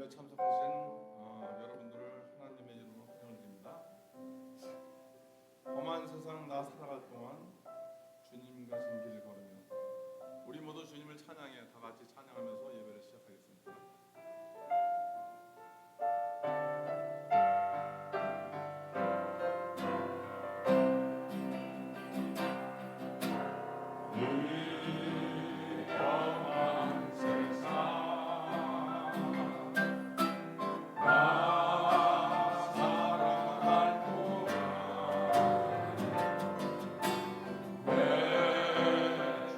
예배에 참석하신 여러분들을 하나님의 이름으로 환영드립니다. 험한 세상 나 살아갈 동안 주님 가신 길을 걸으며 우리 모두 주님을 찬양해 다 같이 찬양하면서 예배를 시작하겠습니다.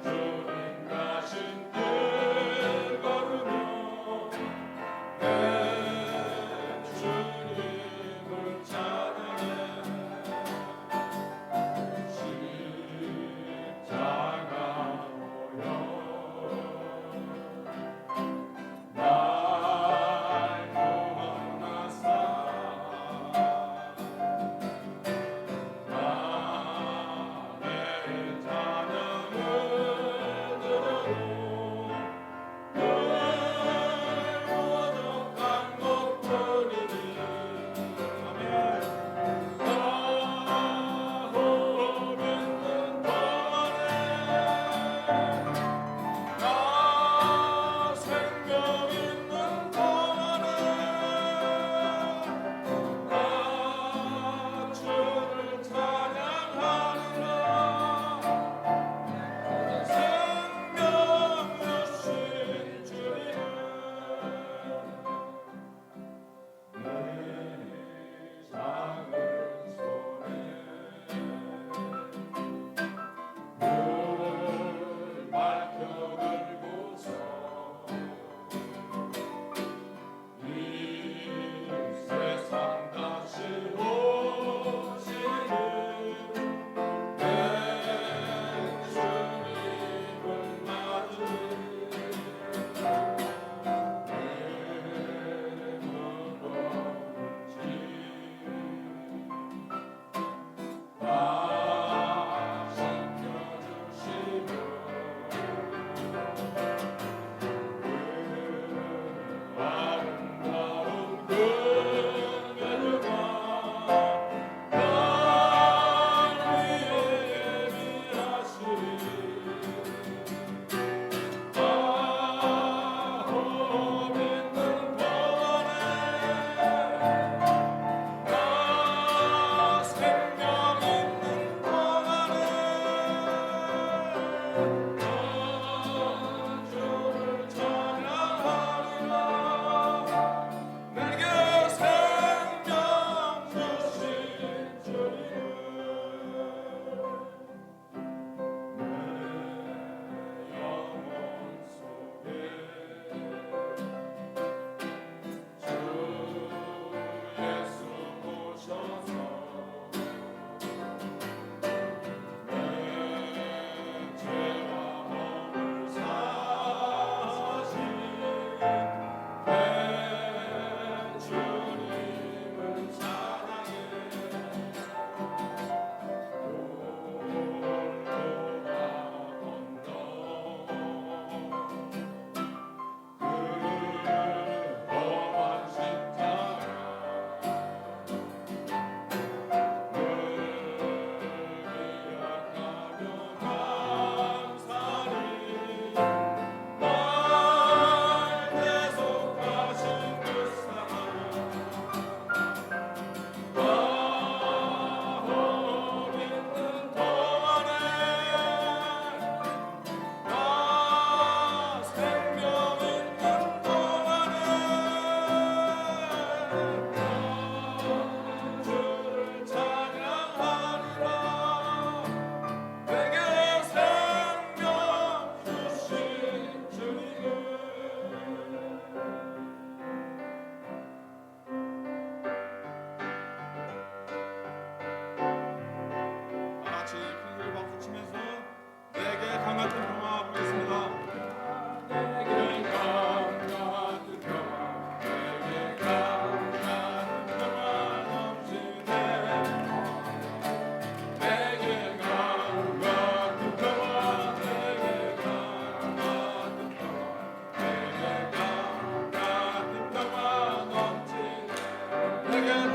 주님 가신 길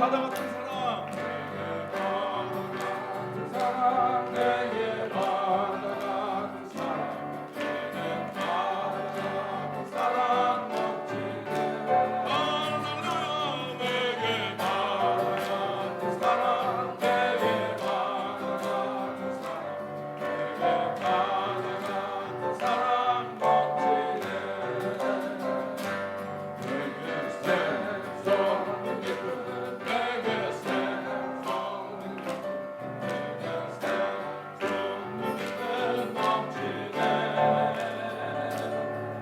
바다 같은 사랑, 내게 바다 같은 사랑, 내게 바다 같은 사랑 멋지네. 할렐루야. 내게 바다 같은 사랑, 내게 바다 같은 사랑, 내게 바다 같은 사랑 멋지네. 내게 샘솟는 기쁨, 내게 샘솟는 기쁨, 내게 샘솟는 기쁨 넘치네.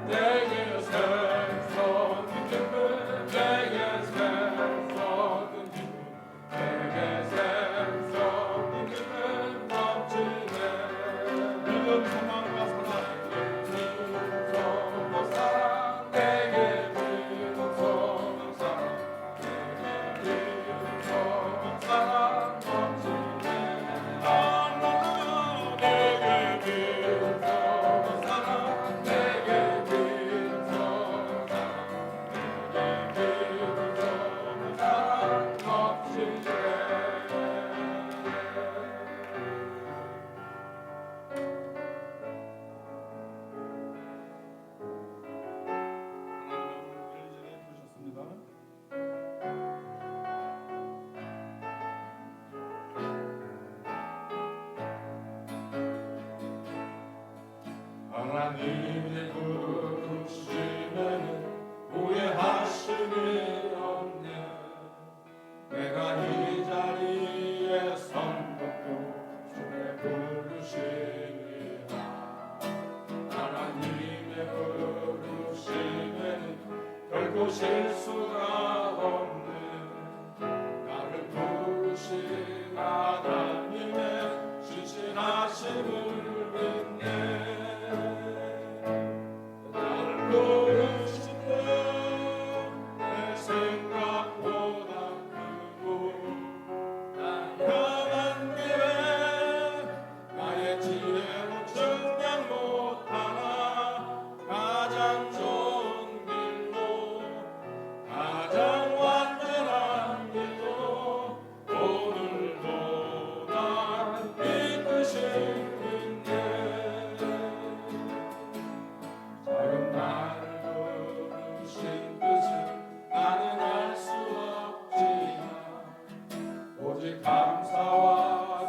내게 샘솟는 기쁨, 내게 샘솟는 기쁨, 내게 샘솟는 기쁨 넘치네. 믿음, 소망과 사랑, 소망 사랑, 내게 믿음 소망 사랑, 내게 믿음 소망 사랑 넘치네. 할렐루야. 내게 믿음 소망 사랑, 내게 믿음 소망 사랑, 내게 믿음 소망 사랑 넘치네. 하나님은 일일이 부르셨습니다. 하나님의 부르심에는 후회하심이 없네. 내가 이 자리에 선 것도 주의 부르심이라. 하나님의 부르심에는 결코 실수가 없네. 나를 부르신 하나님의 신실하심을 믿네. 나를 부르신 내 생각보다 크고 날 향한 계획, 나의 지혜로 증량 못하나 가장 좋은 길로, 가장 완전한 길로 오늘도 날 이끄시는데. 작은 나를 부르신 뜻은 나는 알 수 없지만 오직 감사와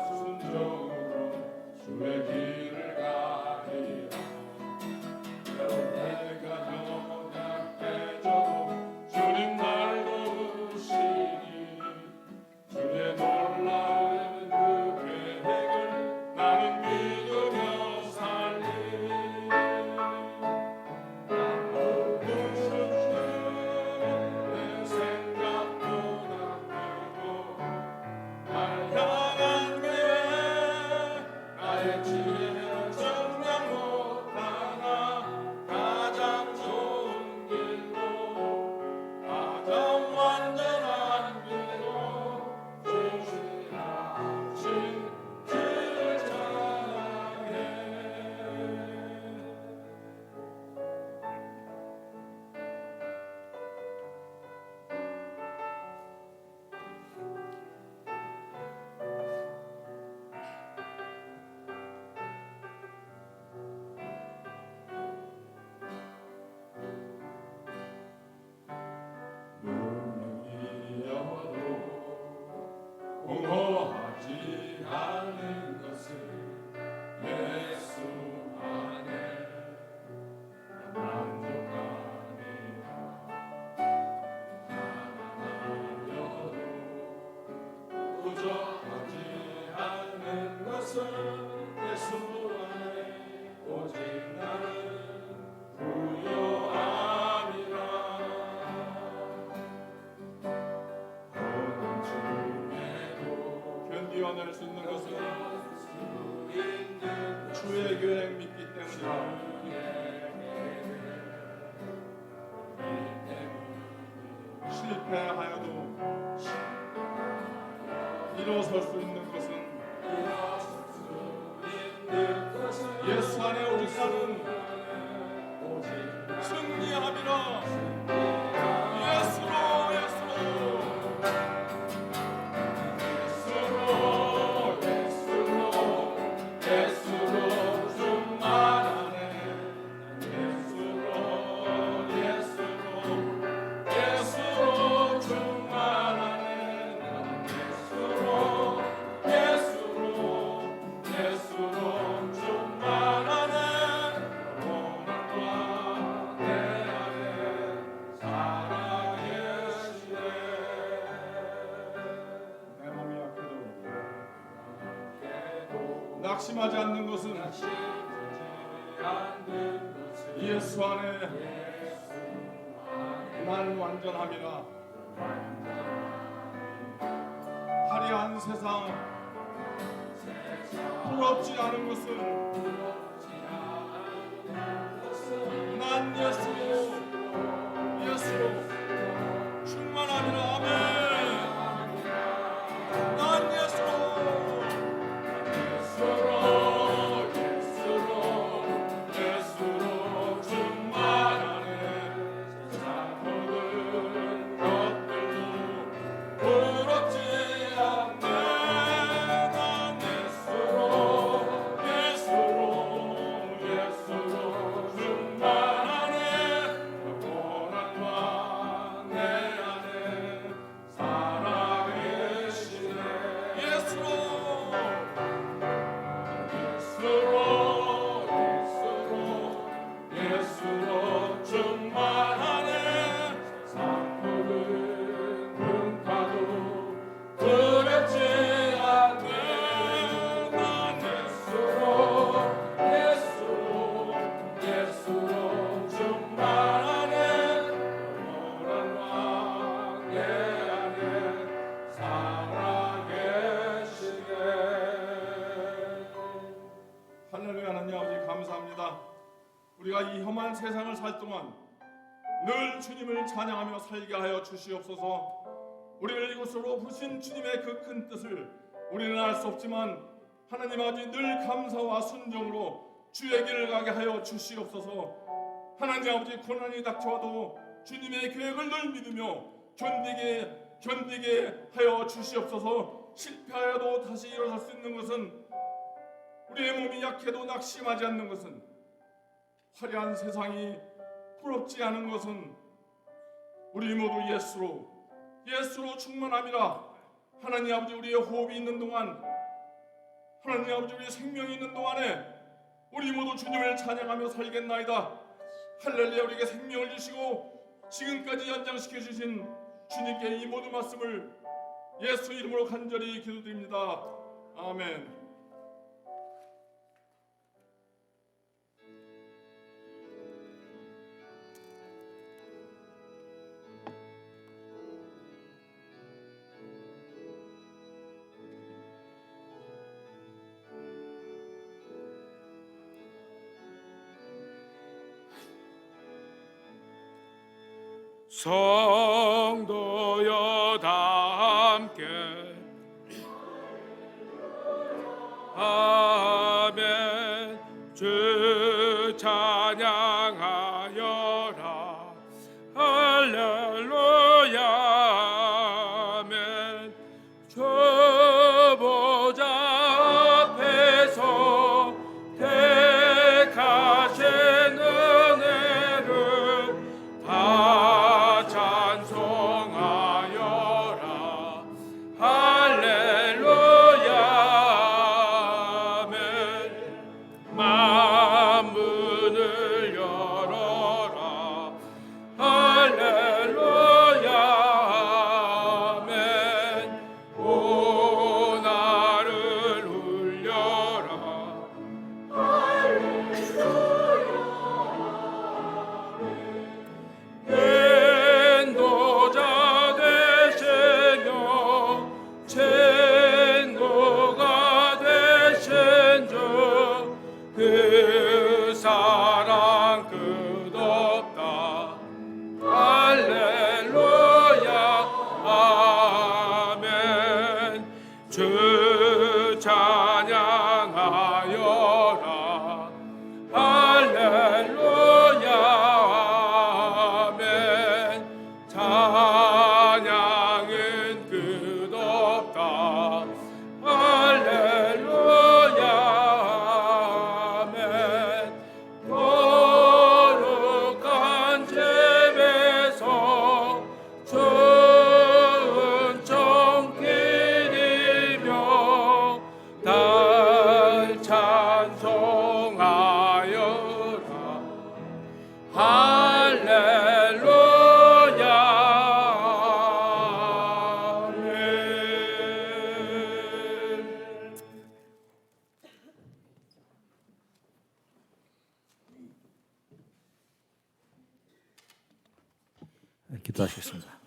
순종으로 주의 길을 가리라. 때론 내가 연약해져도 주님 날 도우시니 주의 놀라운 그 계획을 나는 믿으며 살리. 나를 부르신 내 생각보다 크고 날 향한 계획, 나의 지혜는 정량 못하나 가장 좋은 길로, 가장 완전한 길로 주시하신 주를 찬양해. 눈이어도 공허하지 않은 것은 예수 안에 만족하니라. 가난하여도 부족하지 않는 것은 예수 안에 오직 나는 부요함이라. 어느 중에도 견디어낼 수 있는 것은 주의 계획 믿기 때문이다. 실패하여도 일어설 수 있는 것은 예수 안에 오직 나는 승리함이라. 예수로 예수로 낙심하지 않는 것은 예수 안에 나는 완전함이라. 화려한 세상, 부럽지 않은 것은 난 예수로 충만함이라. 아멘. 난 예수로 충만하네. 세상 모든 것들도 부럽지 않네. 난 예수로 충만하네. 영원한 왕 내 안에 살아계시네. 예수로 충만하네. 산모든 풍파도 두렵지 않네. 난 예수로 충만하네. 영원한 왕 내 안에 살아계시네. 할렐루야. 하나님 아버지 감사합니다. 우리가 이 험한 세상을 살 동안 늘 주님을 찬양하며 살게 하여 주시옵소서. 우리를 이곳으로 부르신 주님의 그 큰 뜻을 우리는 알 수 없지만 하나님 아버지 늘 감사와 순종으로 주의 길을 가게 하여 주시옵소서. 하나님 아버지 고난이 닥쳐와도 주님의 계획을 늘 믿으며 견디게 하여 주시옵소서. 실패하여도 다시 일어설 수 있는 것은, 우리의 몸이 약해도 낙심하지 않는 것은, 화려한 세상이 부럽지 않은 것은 우리 모두 예수로 충만함이라. 하나님 아버지 우리의 호흡이 있는 동안, 하나님 아버지 우리의 생명이 있는 동안에 우리 모두 주님을 찬양하며 살겠나이다. 할렐루야. 우리에게 생명을 주시고 지금까지 연장시켜 주신 주님께 이 모든 말씀을 예수 이름으로 간절히 기도드립니다. 아멘. 성도여 다 함께 아멘. 주 찬양하여라. 할렐루야. 아멘. 주 보좌 앞에서 택하신 은혜를 다 찬송하여 기도하시겠습니다.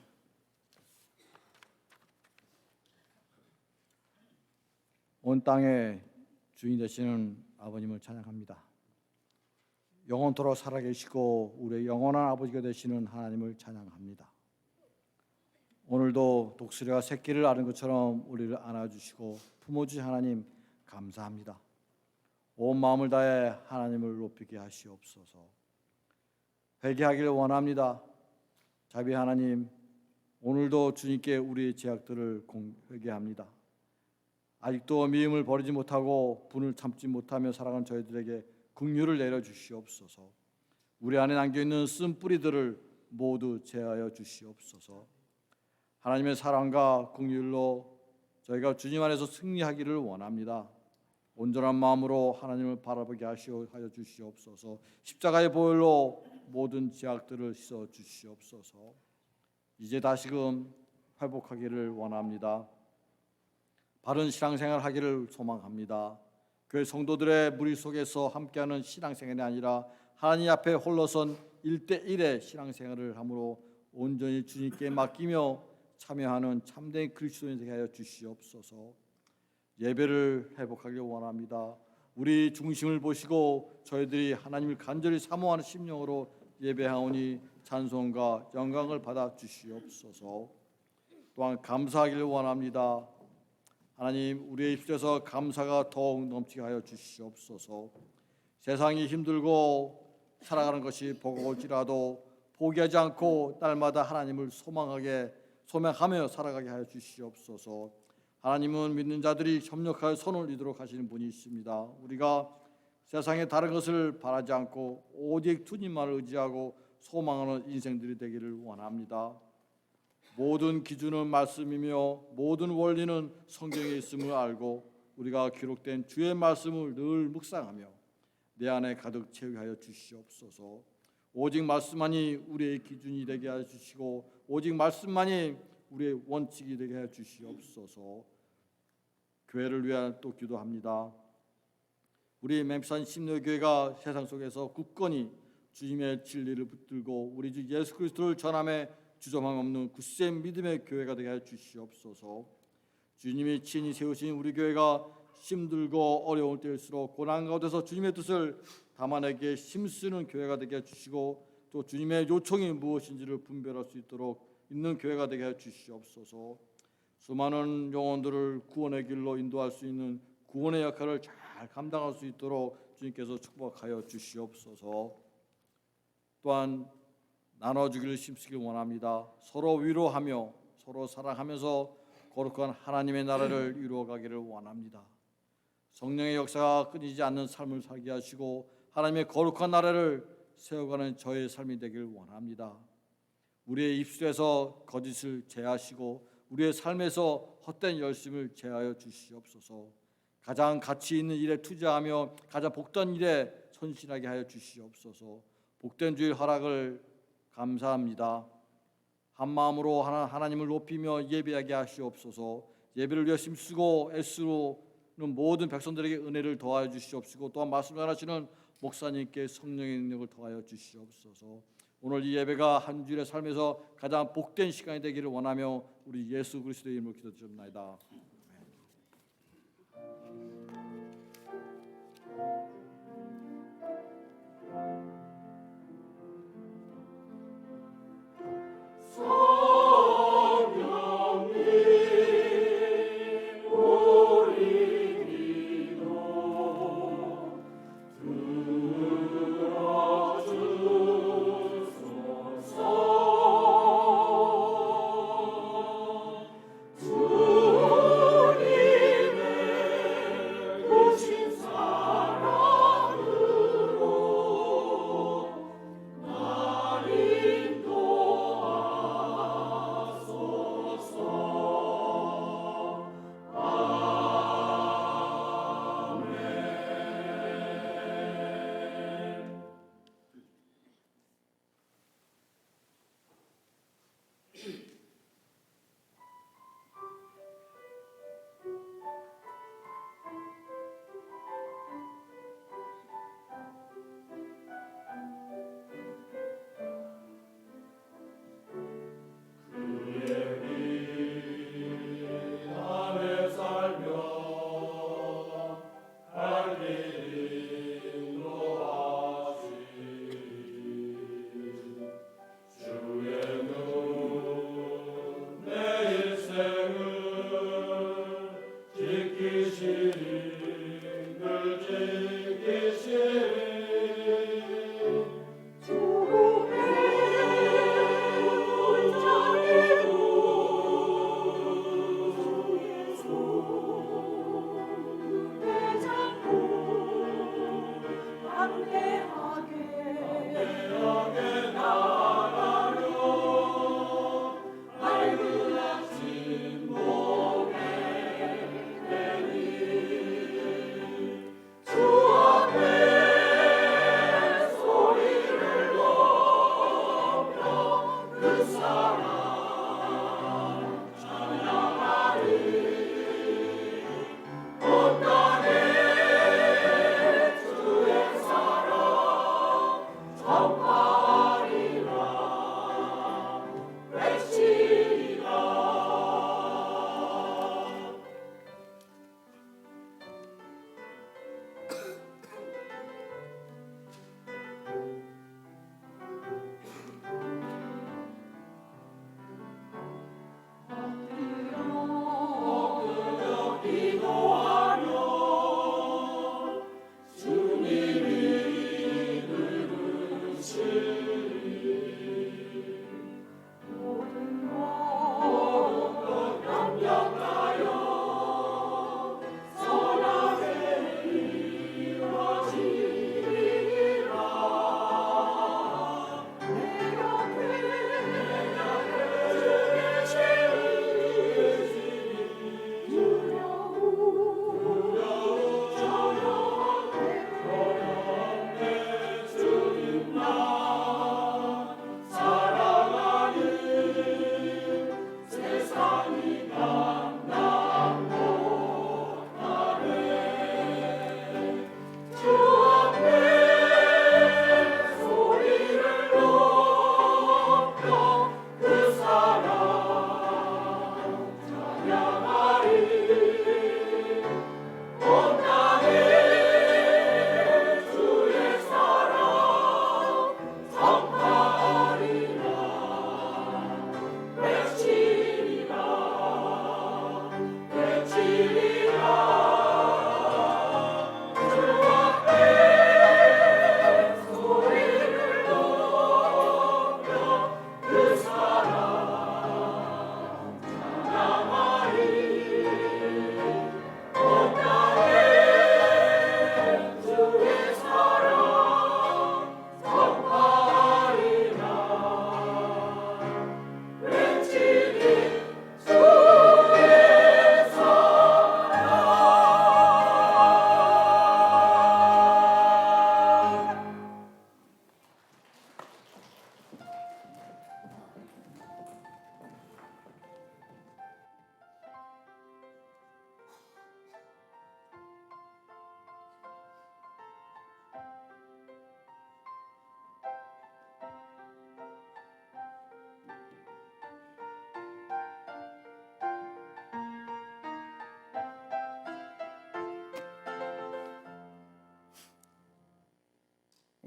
온 땅의 주인 되시는 아버님을 찬양합니다. 영원토록 살아계시고 우리의 영원한 아버지가 되시는 하나님을 찬양합니다. 오늘도 독수리가 새끼를 아는 것처럼 우리를 안아주시고 품어주신 하나님 감사합니다. 온 마음을 다해 하나님을 높이게 하시옵소서. 회개하기를 원합니다. 자비 하나님, 오늘도 주님께 우리의 죄악들을 회개합니다. 아직도 미움을 버리지 못하고 분을 참지 못하며 살아가는 저희들에게 긍휼을 내려주시옵소서. 우리 안에 남겨있는 쓴 뿌리들을 모두 제하여 주시옵소서. 하나님의 사랑과 긍휼로 저희가 주님 안에서 승리하기를 원합니다. 온전한 마음으로 하나님을 바라보게 하여 주시옵소서. 십자가의 보혈로 모든 죄악들을 씻어 주시옵소서. 이제 다시금 회복하기를 원합니다. 바른 신앙생활 하기를 소망합니다. 교회 성도들의 무리 속에서 함께하는 신앙생활이 아니라 하나님 앞에 홀로선 1대1의 신앙생활을 함으로 온전히 주님께 맡기며 참여하는 참된 그리스도인이 되게 하여 주시옵소서. 예배를 회복하길 원합니다. 우리 중심을 보시고 저희들이 하나님을 간절히 사모하는 심령으로 예배하오니 찬송과 영광을 받아 주시옵소서. 또한 감사하기를 원합니다. 하나님, 우리의 입술에서 감사가 더욱 넘치게 하여 주시옵소서. 세상이 힘들고 살아가는 것이 버거울지라도 포기하지 않고 날마다 하나님을 소망하며 살아가게 하여 주시옵소서. 하나님은 믿는 자들이 협력하여 손을 이도록 하시는 분이 있습니다. 우리가 세상의 다른 것을 바라지 않고 오직 주님만을 의지하고 소망하는 인생들이 되기를 원합니다. 모든 기준은 말씀이며 모든 원리는 성경에 있음을 알고 우리가 기록된 주의 말씀을 늘 묵상하며 내 안에 가득 채우게 하여 주시옵소서. 오직 말씀만이 우리의 기준이 되게 하여 주시고 오직 말씀만이 우리의 원칙이 되게 하여 주시옵소서. 교회를 위하여 또 기도합니다. 우리 memph산 심려교회가 세상 속에서 굳건히 주님의 진리를 붙들고 우리 주 예수 그리스도를 전함에 주저함 없는 굳센 믿음의 교회가 되게 하여 주시옵소서. 주님이 친히 세우신 우리 교회가 힘들고 어려울 때일수록 고난 가운데서 주님의 뜻을 담아내기에 힘쓰는 교회가 되게 해주시고 또 주님의 요청이 무엇인지를 분별할 수 있도록 있는 교회가 되게 해주시옵소서. 수많은 영혼들을 구원의 길로 인도할 수 있는 구원의 역할을 잘 감당할 수 있도록 주님께서 축복하여 주시옵소서. 또한 나눠주기를 힘쓰길 원합니다. 서로 위로하며 서로 사랑하면서 거룩한 하나님의 나라를 이루어가기를 원합니다. 성령의 역사가 끊이지 않는 삶을 살게 하시고 하나님의 거룩한 나라를 세워가는 저의 삶이 되길 원합니다. 우리의 입술에서 거짓을 제하시고 우리의 삶에서 헛된 열심을 제하여 주시옵소서. 가장 가치 있는 일에 투자하며 가장 복된 일에 헌신하게 하여 주시옵소서. 복된 주일 허락을 감사합니다. 한 마음으로 하나님을 높이며 예배하게 하시옵소서. 예배를 위해 힘쓰고 애쓰는 모든 백성들에게 은혜를 더하여 주시옵시고 또한 말씀을 전하시는 목사님께 성령의 능력을 더하여 주시옵소서. 오늘 이 예배가 한 주일의 삶에서 가장 복된 시간이 되기를 원하며 우리 예수 그리스도의 이름으로 기도드립니다. 주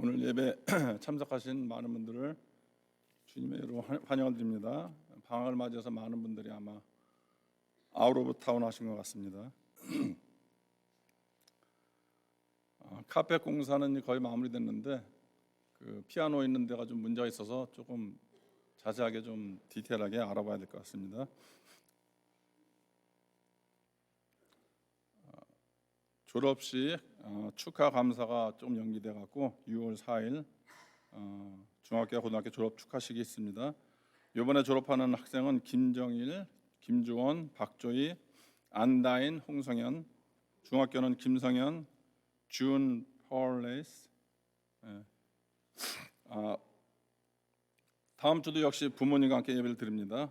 오늘 예배 참석하신 많은 분들을 주님의 이름으로 환영을 드립니다. 방학을 맞이해서 많은 분들이 아마 아웃 오브 타운 하신 것 같습니다. 카펫 공사는 거의 마무리됐는데 그 피아노 있는 데가 좀 문제가 있어서 조금 자세하게 좀 디테일하게 알아봐야 될 것 같습니다. 졸업식 축하 감사가 좀 연기돼 갖고 6월 4일 중학교 고등학교 졸업 축하식이 있습니다. 이번에 졸업하는 학생은 김정일, 김주원, 박조희, 안다인, 홍성현, 중학교는 김성현, 준 펄레이스. 다음 주도 역시 부모님과 함께 예배를 드립니다.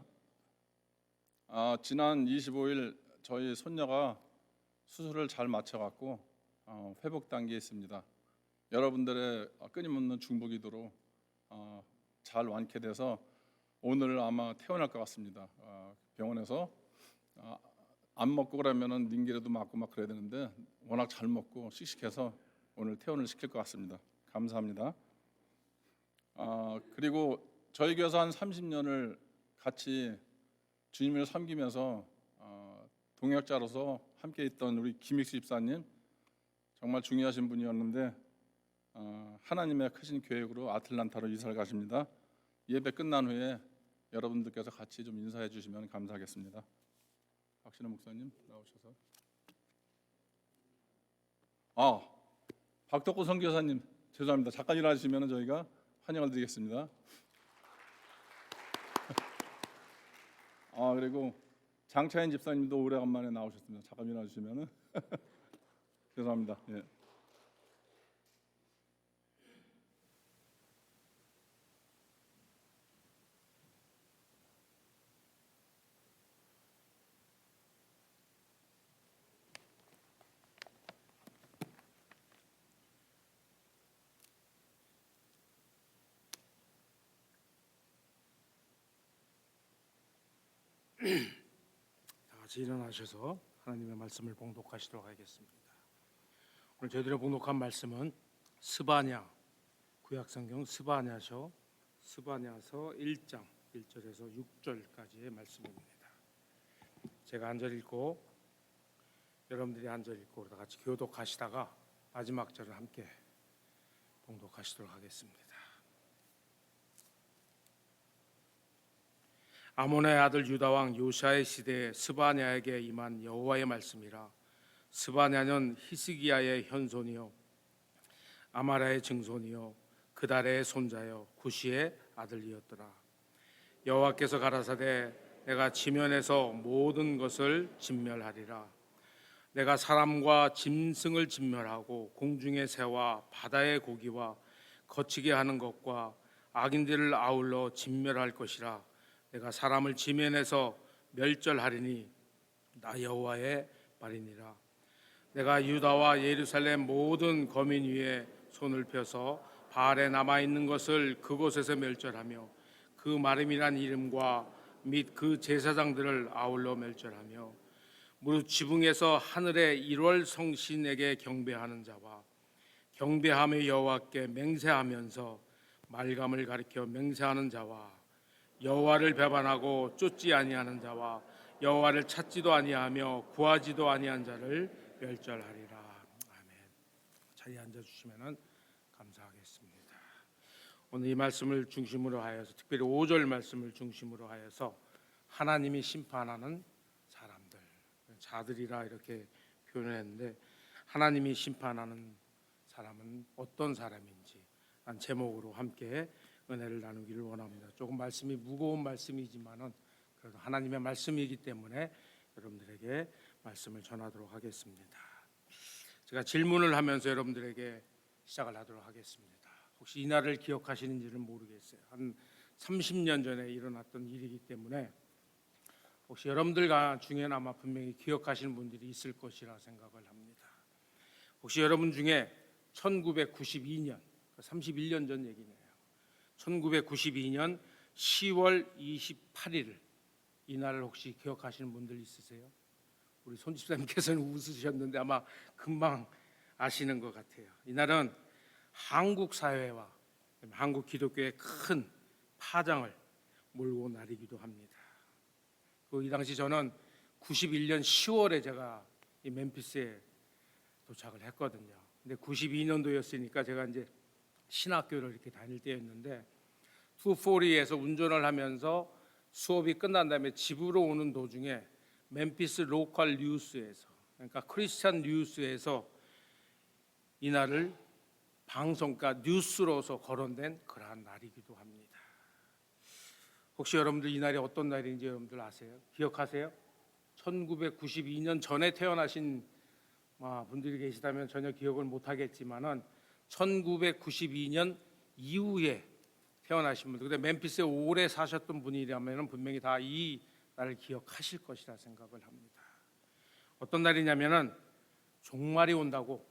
지난 25일 저희 손녀가 수술을 잘 마쳐갖고 회복 단계에 있습니다. 여러분들의 끊임없는 중보기도로 잘 완쾌돼서 오늘 아마 퇴원할 것 같습니다. 병원에서 안 먹고 그러면은 닌기라도 맞고 막 그래야 되는데 워낙 잘 먹고 씩씩해서 오늘 퇴원을 시킬 것 같습니다. 감사합니다. 그리고 저희 교회에서 한 30년을 같이 주님을 섬기면서 동역자로서 함께 있던 우리 김익수 집사님 정말 중요하신 분이었는데 하나님의 크신 계획으로 아틀란타로 이사를 가십니다. 예배 끝난 후에 여러분들께서 같이 좀 인사해 주시면 감사하겠습니다. 박신호 목사님 나오셔서. 박덕구 선교사님 죄송합니다. 잠깐 일어나시면 저희가 환영을 드리겠습니다. 그리고 장차인 집사님도 오래간만에 나오셨습니다. 잠깐 일어나주시면은 죄송합니다. 예. 다 같이 일어나셔서 하나님의 말씀을 봉독하시도록 하겠습니다. 오늘 저희들의 봉독한 말씀은 스바냐 구약성경 스바냐서 1장 1절에서 6절까지의 말씀입니다. 제가 한 절 읽고 여러분들이 한 절 읽고 다 같이 교독하시다가 마지막 절을 함께 봉독하시도록 하겠습니다. 아몬의 아들 유다 왕 요시아의 시대에 스바냐에게 임한 여호와의 말씀이라. 스바냐는 히스기야의 현손이요 아마라의 증손이요 그달의 손자요 구시의 아들이었더라. 여호와께서 가라사대 내가 지면에서 모든 것을 진멸하리라. 내가 사람과 짐승을 진멸하고 공중의 새와 바다의 고기와 거치게 하는 것과 악인들을 아울러 진멸할 것이라. 내가 사람을 지면에서 멸절하리니 나 여호와의 말이니라. 내가 유다와 예루살렘 모든 거민 위에 손을 펴서 바알에 남아 있는 것을 그곳에서 멸절하며 그 마름이란 이름과 및 그 제사장들을 아울러 멸절하며 무릇 지붕에서 하늘의 1월 성신에게 경배하는 자와 경배하며 여호와께 맹세하면서 말감을 가리켜 맹세하는 자와 여호와를 배반하고 쫓지 아니하는 자와 여호와를 찾지도 아니하며 구하지도 아니한 자를 멸절하리라. 아멘. 자리에 앉아 주시면은 감사하겠습니다. 오늘 이 말씀을 중심으로 하여서 특별히 5절 말씀을 중심으로 하여서 하나님이 심판하는 사람들, 자들이라 이렇게 표현했는데 하나님이 심판하는 사람은 어떤 사람인지 한 제목으로 함께 은혜를 나누기를 원합니다. 조금 말씀이 무거운 말씀이지만은 그래도 하나님의 말씀이기 때문에 여러분들에게 말씀을 전하도록 하겠습니다. 제가 질문을 하면서 여러분들에게 시작을 하도록 하겠습니다. 혹시 이 날을 기억하시는지는 모르겠어요. 한 30년 전에 일어났던 일이기 때문에 혹시 여러분들 중에는 아마 분명히 기억하시는 분들이 있을 것이라 생각을 합니다. 혹시 여러분 중에 1992년, 31년 전 얘기네요. 1992년 10월 28일 이 날을 혹시 기억하시는 분들 있으세요? 우리 손집사님께서는 웃으셨는데 아마 금방 아시는 것 같아요. 이날은 한국 사회와 한국 기독교의 큰 파장을 몰고 온 날이기도 합니다. 이 당시 저는 91년 10월에 제가 이 멤피스에 도착을 했거든요. 근데 92년도였으니까 제가 이제 신학교를 이렇게 다닐 때였는데 240에서 운전을 하면서 수업이 끝난 다음에 집으로 오는 도중에 멤피스 로컬 뉴스에서 그러니까 크리스찬 뉴스에서 이날을 방송과 뉴스로서 거론된 그러한 날이기도 합니다. 혹시 여러분들 이 날이 어떤 날인지 여러분들 아세요? 기억하세요? 1992년 전에 태어나신 분들이 계시다면 전혀 기억을 못하겠지만은 1992년 이후에 태어나신 분들, 근데 멤피스에 오래 사셨던 분이라면 분명히 다 이 날을 기억하실 것이라 생각을 합니다. 어떤 날이냐면은 종말이 온다고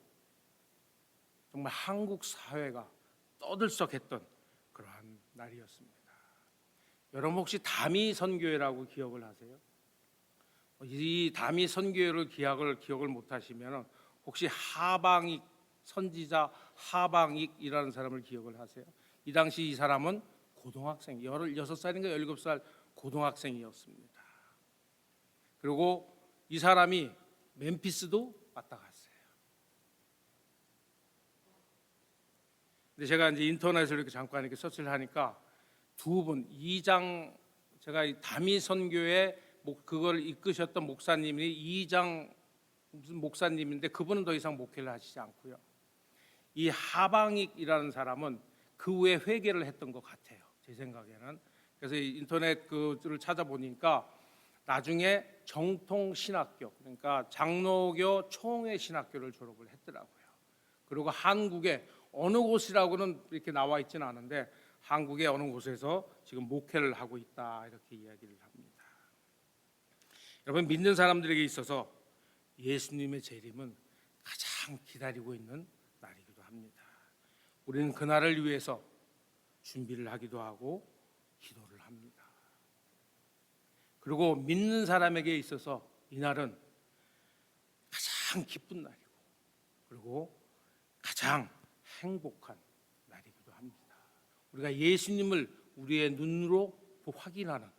정말 한국 사회가 떠들썩했던 그러한 날이었습니다. 여러분 혹시 다미 선교회라고 기억을 하세요? 이 다미 선교회를 기억을 못하시면 혹시 하방익 선지자 하방익이라는 사람을 기억을 하세요? 이 당시 이 사람은 고등학생 16살인가 17살 고등학생이었습니다. 그리고 이 사람이 멤피스도 왔다 갔어요. 근데 제가 이제 인터넷을 이렇게 잠깐 이렇게 서치를 하니까 두 분, 제가 이 다미 선교회 그걸 이끄셨던 목사님이 이장 무슨 목사님인데 그분은 더 이상 목회를 하시지 않고요. 이 하방익이라는 사람은 그 후에 회개를 했던 것 같아요. 제 생각에는. 그래서 인터넷 그를 찾아보니까 나중에 정통 신학교, 그러니까 장로교 총회 신학교를 졸업을 했더라고요. 그리고 한국의 어느 곳이라고는 이렇게 나와 있지는 않은데 한국의 어느 곳에서 지금 목회를 하고 있다 이렇게 이야기를 합니다. 여러분 믿는 사람들에게 있어서 예수님의 재림은 가장 기다리고 있는 날이기도 합니다. 우리는 그날을 위해서 준비를 하기도 하고 기도를 합니다. 그리고 믿는 사람에게 있어서 이날은 가장 기쁜 날이고 그리고 가장 행복한 날이기도 합니다. 우리가 예수님을 우리의 눈으로 확인하는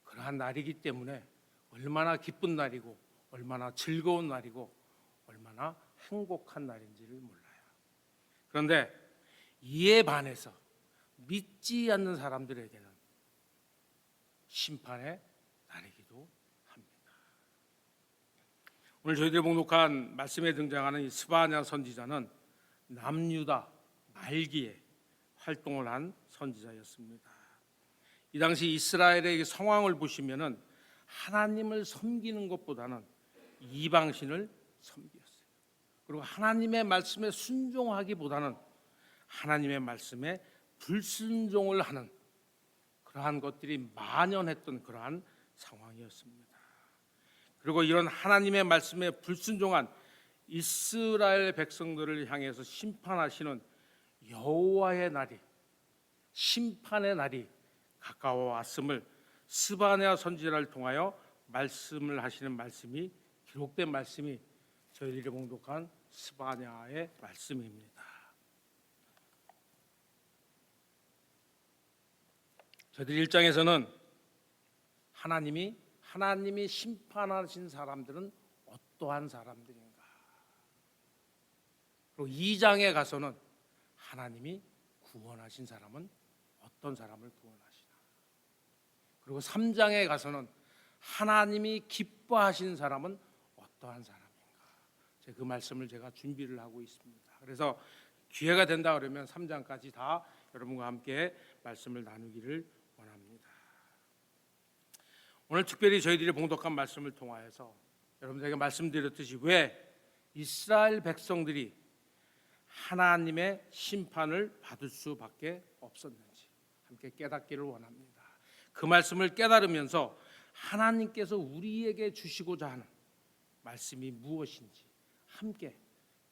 그러한 날이기 때문에 얼마나 기쁜 날이고 얼마나 즐거운 날이고 얼마나 행복한 날인지를 몰라요. 그런데 이에 반해서 믿지 않는 사람들에게는 심판의 날이기도 합니다. 오늘 저희들이 봉독한 말씀에 등장하는 이 스바냐 선지자는 남유다 말기에 활동을 한 선지자였습니다. 이 당시 이스라엘의 상황을 보시면은 하나님을 섬기는 것보다는 이방신을 섬겼어요. 그리고 하나님의 말씀에 순종하기보다는 하나님의 말씀에 불순종을 하는 그러한 것들이 만연했던 그러한 상황이었습니다. 그리고 이런 하나님의 말씀에 불순종한 이스라엘 백성들을 향해서 심판하시는 여호와의 날이, 심판의 날이 가까워 왔음을 스바냐 선지자를 통하여 말씀을 하시는 말씀이, 기록된 말씀이 저희들이 봉독한 스바냐의 말씀입니다. 저희들 1장에서는 하나님이 심판하신 사람들은 어떠한 사람들인가, 그리고 2장에 가서는 하나님이 구원하신 사람은 어떤 사람을 구원하시나, 그리고 3장에 가서는 하나님이 기뻐하신 사람은 어떠한 사람인가. 그 말씀을 제가 준비를 하고 있습니다. 그래서 기회가 된다 그러면 3장까지 다 여러분과 함께 말씀을 나누기를 원합니다. 오늘 특별히 저희들이 봉독한 말씀을 통하여서 여러분들에게 말씀드렸듯이 왜 이스라엘 백성들이 하나님의 심판을 받을 수밖에 없었는지 함께 깨닫기를 원합니다. 그 말씀을 깨달으면서 하나님께서 우리에게 주시고자 하는 말씀이 무엇인지 함께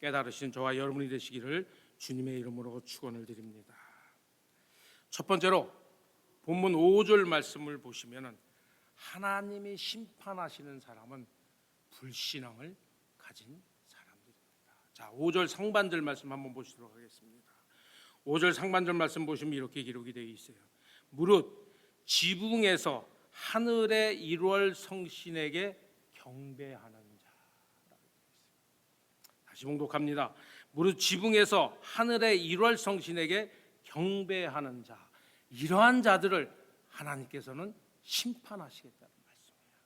깨달으신 저와 여러분이 되시기를 주님의 이름으로 축원을 드립니다. 첫 번째로 본문 5절 말씀을 보시면은 하나님이 심판하시는 사람은 불신앙을 가진 사람들입니다. 자, 5절 상반절 말씀 한번 보시도록 하겠습니다. 5절 상반절 말씀 보시면 이렇게 기록이 되어 있어요. 무릇 지붕에서 하늘의 1월 성신에게 경배하는 자. 다시 봉독합니다. 무릇 지붕에서 하늘의 1월 성신에게 경배하는 자. 이러한 자들을 하나님께서는 심판하시겠다는 말씀이에요.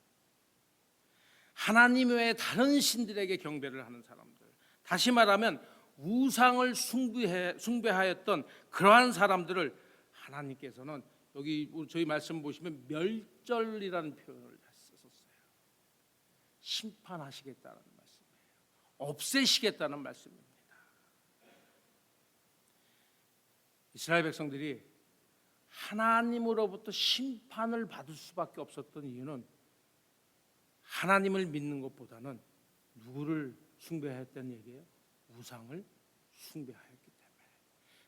하나님 외에 다른 신들에게 경배를 하는 사람들, 다시 말하면 우상을 숭배하였던 그러한 사람들을 하나님께서는 여기 저희 말씀 보시면 멸절이라는 표현을 썼어요. 심판하시겠다는 말씀이에요. 없애시겠다는 말씀입니다. 이스라엘 백성들이 하나님으로부터 심판을 받을 수밖에 없었던 이유는 하나님을 믿는 것보다는 누구를 숭배했던 얘기예요? 우상을 숭배하였기 때문에.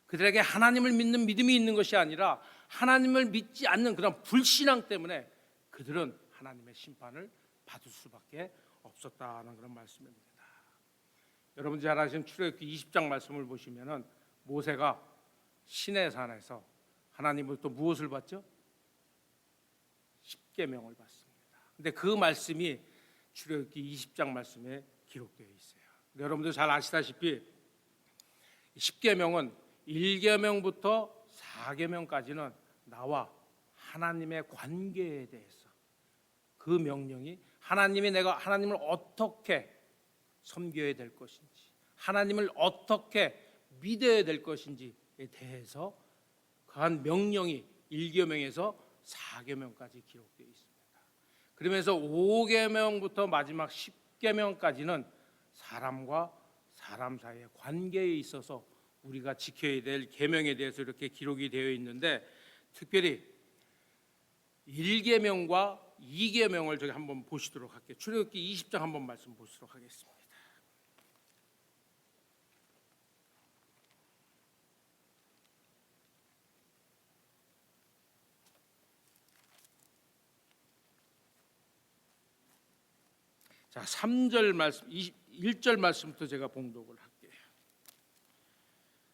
그들에게 하나님을 믿는 믿음이 있는 것이 아니라 하나님을 믿지 않는 그런 불신앙 때문에 그들은 하나님의 심판을 받을 수밖에 없었다는 그런 말씀입니다. 여러분 잘 아시는 출애굽기 20장 말씀을 보시면은 모세가 시내산에서 하나님으로부터 무엇을 받죠? 십계명을 받습니다. 근데 그 말씀이 출애굽기 20장 말씀에 기록되어 있어요. 여러분들 잘 아시다시피 십계명은 1계명부터 4계명까지는 나와 하나님의 관계에 대해서, 그 명령이 내가 하나님을 어떻게 섬겨야 될 것인지, 하나님을 어떻게 믿어야 될 것인지에 대해서 그한 명령이 1계명에서 4계명까지 기록되어 있습니다. 그러면서 5계명부터 마지막 10계명까지는 사람과 사람 사이의 관계에 있어서 우리가 지켜야 될 계명에 대해서 이렇게 기록이 되어 있는데, 특별히 1계명과 2계명을 저기 한번 보시도록 할게요. 출애굽기 20장 한번 말씀 보시도록 하겠습니다. 자, 3절 말씀, 1절 말씀부터 제가 봉독을 할게요.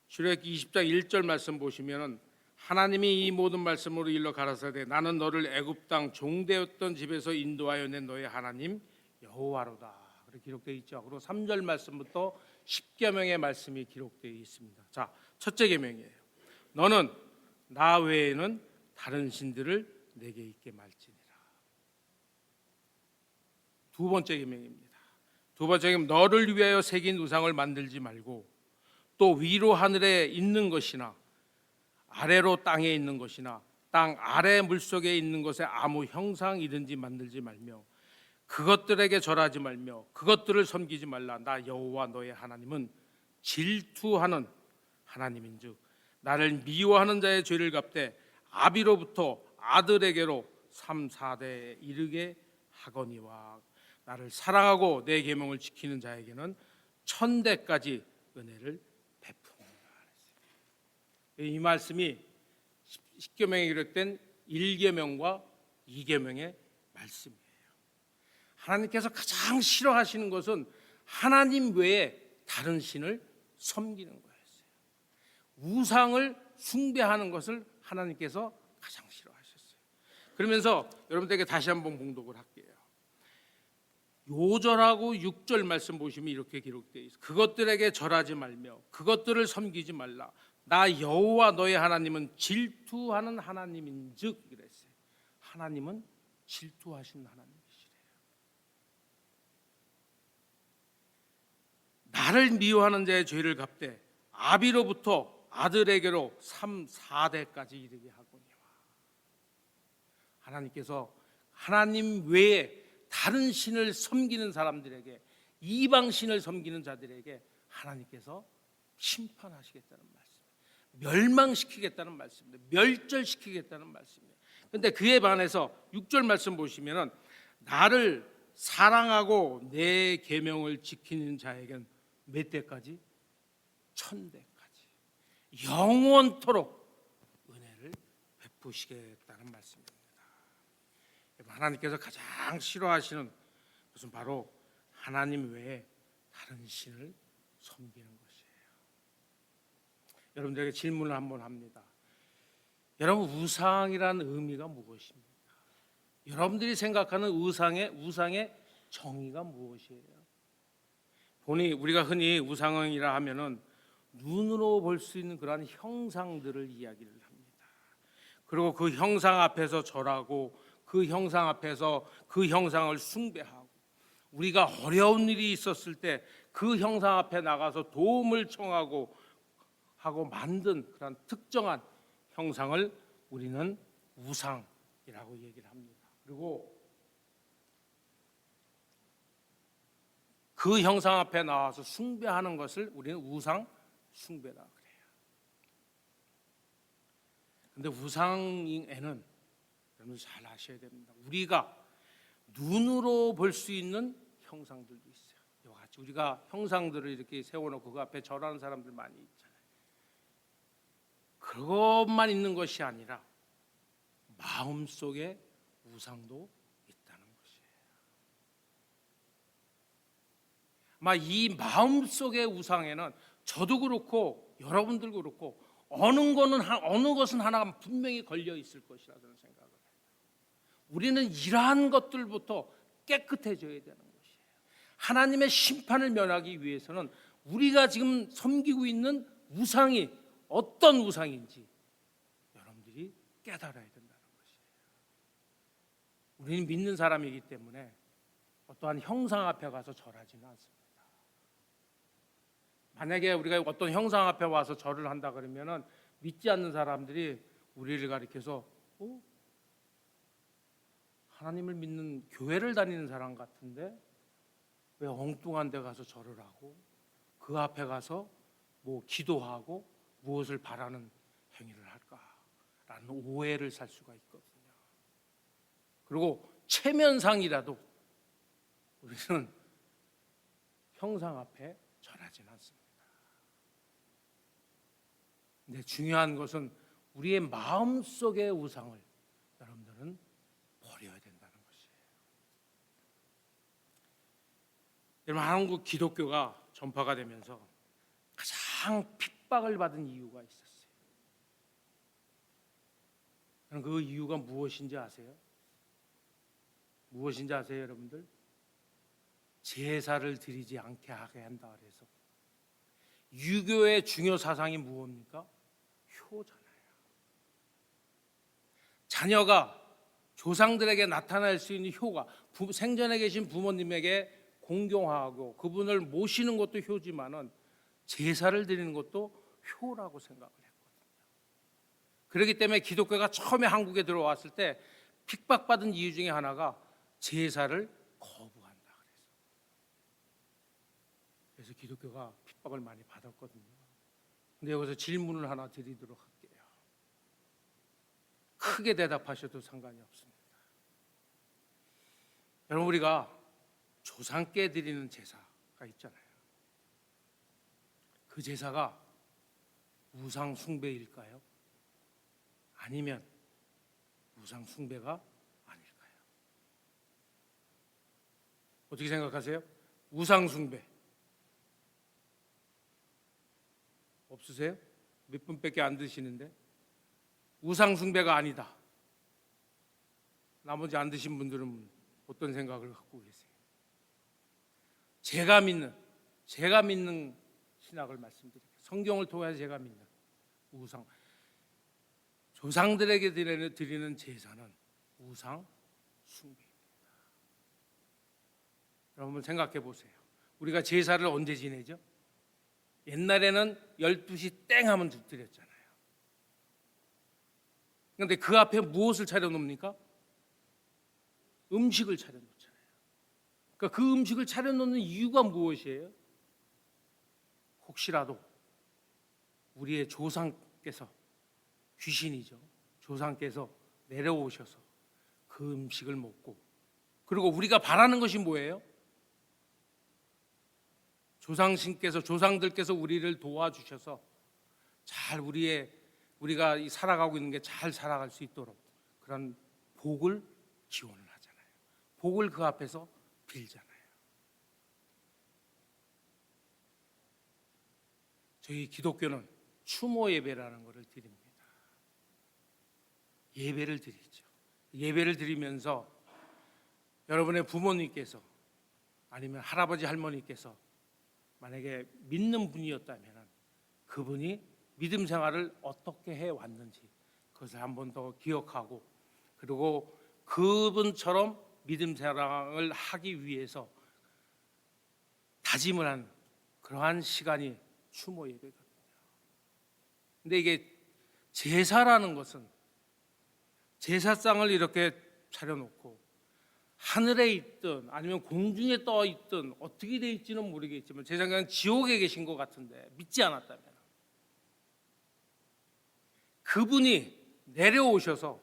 출애굽기 20장 1절 말씀 보시면은 하나님이 이 모든 말씀으로 일러 가라사대 나는 너를 애굽 땅 종되었던 집에서 인도하여 낸 너의 하나님 여호와로다. 그렇게 기록되어 있죠. 그리고 3절 말씀부터 10계명의 말씀이 기록되어 있습니다. 자, 첫째 계명이에요. 너는 나 외에는 다른 신들을 내게 있게 말지니라. 두 번째 계명입니다. 두 번째 계명, 너를 위하여 새긴 우상을 만들지 말고 또 위로 하늘에 있는 것이나 아래로 땅에 있는 것이나 땅 아래 물속에 있는 것에 아무 형상이든지 만들지 말며 그것들에게 절하지 말며 그것들을 섬기지 말라. 나 여호와 너의 하나님은 질투하는 하나님인즉 나를 미워하는 자의 죄를 갚되 아비로부터 아들에게로 3, 4대에 이르게 하거니와 나를 사랑하고 내 계명을 지키는 자에게는 1000대까지 은혜를 베푸니라. 이 말씀이 10계명에 기록된 1계명과 2계명의 말씀이에요. 하나님께서 가장 싫어하시는 것은 하나님 외에 다른 신을 섬기는 거였어요. 우상을 숭배하는 것을 하나님께서 가장 싫어하셨어요. 그러면서 여러분들에게 다시 한번 봉독을 할게요. 요절하고 6절 말씀 보시면 이렇게 기록되어 있어요. 그것들에게 절하지 말며 그것들을 섬기지 말라. 나 여호와 너의 하나님은 질투하는 하나님인즉 이랬어요. 하나님은 질투하신 하나님이시래요. 나를 미워하는 자의 죄를 갚되 아비로부터 아들에게로 3, 4대까지 이르게 하거니와. 하나님께서 하나님 외에 다른 신을 섬기는 사람들에게, 이방 신을 섬기는 자들에게 하나님께서 심판하시겠다는 말씀, 멸망시키겠다는 말씀입니다. 멸절시키겠다는 말씀이에요. 그런데 그에 반해서 6절 말씀 보시면은 나를 사랑하고 내 계명을 지키는 자에겐 몇 대까지? 1000대까지 영원토록 은혜를 베푸시겠다는 말씀입니다. 하나님께서 가장 싫어하시는 것은 바로 하나님 외에 다른 신을 섬기는 것이에요. 여러분들에게 질문을 한번 합니다. 여러분, 우상이라는 의미가 무엇입니까? 여러분들이 생각하는 우상의 정의가 무엇이에요? 우리가 흔히 우상이라 하면은 눈으로 볼 수 있는 그러한 형상들을 이야기를 합니다. 그리고 그 형상 앞에서 절하고 그 형상 앞에서 그 형상을 숭배하고, 우리가 어려운 일이 있었을 때 그 형상 앞에 나가서 도움을 청하고 하고 만든 그런 특정한 형상을 우리는 우상이라고 얘기를 합니다. 그리고 그 형상 앞에 나와서 숭배하는 것을 우리는 우상 숭배다 그래요. 그런데 우상에는 여러분 잘 아셔야 됩니다. 우리가 눈으로 볼 수 있는 형상들도 있어요. 이와 같이 우리가 형상들을 이렇게 세워놓고 그 앞에 절하는 사람들 많이 있잖아요. 그것만 있는 것이 아니라 마음속에 우상도 있다는 것이에요. 아마 이 마음속의 우상에는 저도 그렇고 여러분들도 그렇고 어느 것은 하나가 분명히 걸려 있을 것이라 저는 생각을 해요. 우리는 이러한 것들부터 깨끗해져야 되는 것이에요. 하나님의 심판을 면하기 위해서는 우리가 지금 섬기고 있는 우상이 어떤 우상인지 여러분들이 깨달아야 된다는 것이에요. 우리는 믿는 사람이기 때문에 어떠한 형상 앞에 가서 절하지는 않습니다. 만약에 우리가 어떤 형상 앞에 와서 절을 한다 그러면은 믿지 않는 사람들이 우리를 가리켜서 하나님을 믿는 교회를 다니는 사람 같은데 왜 엉뚱한 데 가서 절을 하고 그 앞에 가서 뭐 기도하고 무엇을 바라는 행위를 할까라는 오해를 살 수가 있거든요. 그리고 체면상이라도 우리는 형상 앞에 절하지는 않습니다. 근데 중요한 것은 우리의 마음속의 우상을 여러분들은 버려야 된다는 것이에요. 여러분, 한국 기독교가 전파가 되면서 가장 핍박을 받은 이유가 있었어요. 그 이유가 무엇인지 아세요? 무엇인지 아세요, 여러분들? 제사를 드리지 않게 하게 한다 그래서. 유교의 중요 사상이 무엇입니까? 효잖아요. 자녀가 조상들에게 나타날 수 있는 효가, 생전에 계신 부모님에게 공경하고 그분을 모시는 것도 효지만은 제사를 드리는 것도 효라고 생각을 했거든요. 그렇기 때문에 기독교가 처음에 한국에 들어왔을 때 핍박받은 이유 중에 하나가 제사를 거부한다 그래서. 그래서 기독교가 핍박을 많이 받았거든요. 근데 여기서 질문을 하나 드리도록 할게요. 크게 대답하셔도 상관이 없습니다. 여러분, 우리가 조상께 드리는 제사가 있잖아요. 그 제사가 우상 숭배일까요? 아니면 우상 숭배가 아닐까요? 어떻게 생각하세요? 우상 숭배 없으세요? 몇 분밖에 안 드시는데. 우상 숭배가 아니다. 나머지 안 드신 분들은 어떤 생각을 갖고 계세요? 제가 믿는 신학을 말씀드릴게요. 성경을 통해서 제가 믿는 우상, 조상들에게 드리는 제사는 우상 숭배입니다. 여러분 생각해 보세요. 우리가 제사를 언제 지내죠? 옛날에는 12시 땡 하면 드렸잖아요. 그런데 그 앞에 무엇을 차려놓습니까? 음식을 차려놓잖아요. 그러니까 그 음식을 차려놓는 이유가 무엇이에요? 혹시라도 우리의 조상께서, 귀신이죠, 조상께서 내려오셔서 그 음식을 먹고, 그리고 우리가 바라는 것이 뭐예요? 조상들께서 우리를 도와주셔서 잘 우리가 살아가고 있는 게 잘 살아갈 수 있도록 그런 복을 기원을 하잖아요. 복을 그 앞에서 빌잖아요. 저희 기독교는 추모 예배라는 것을 드립니다. 예배를 드리죠. 예배를 드리면서 여러분의 부모님께서 아니면 할아버지 할머니께서 만약에 믿는 분이었다면 그분이 믿음 생활을 어떻게 해왔는지 그것을 한 번 더 기억하고, 그리고 그분처럼 믿음 생활을 하기 위해서 다짐을 한 그러한 시간이 추모 예배거든요. 근데 이게 제사라는 것은 제사상을 이렇게 차려놓고 하늘에 있든 아니면 공중에 떠 있든 어떻게 돼 있지는 모르겠지만 제 생각엔 지옥에 계신 것 같은데, 믿지 않았다면 그분이 내려오셔서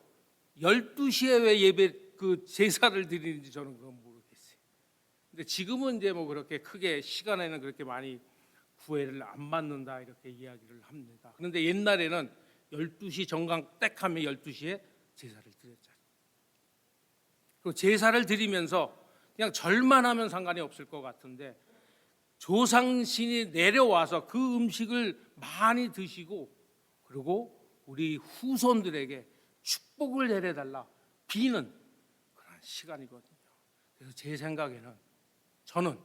12시에 왜 그 제사를 드리는지 저는 그건 모르겠어요. 근데 지금은 이제 뭐 그렇게 크게 시간에는 그렇게 많이 구애를 안 받는다 이렇게 이야기를 합니다. 그런데 옛날에는 12시 정강 딱 하면 12시에 제사를 드렸잖아요. 그 제사를 드리면서 그냥 절만 하면 상관이 없을 것 같은데 조상신이 내려와서 그 음식을 많이 드시고, 그리고 우리 후손들에게 축복을 내려달라 비는 그런 시간이거든요. 그래서 제 생각에는 저는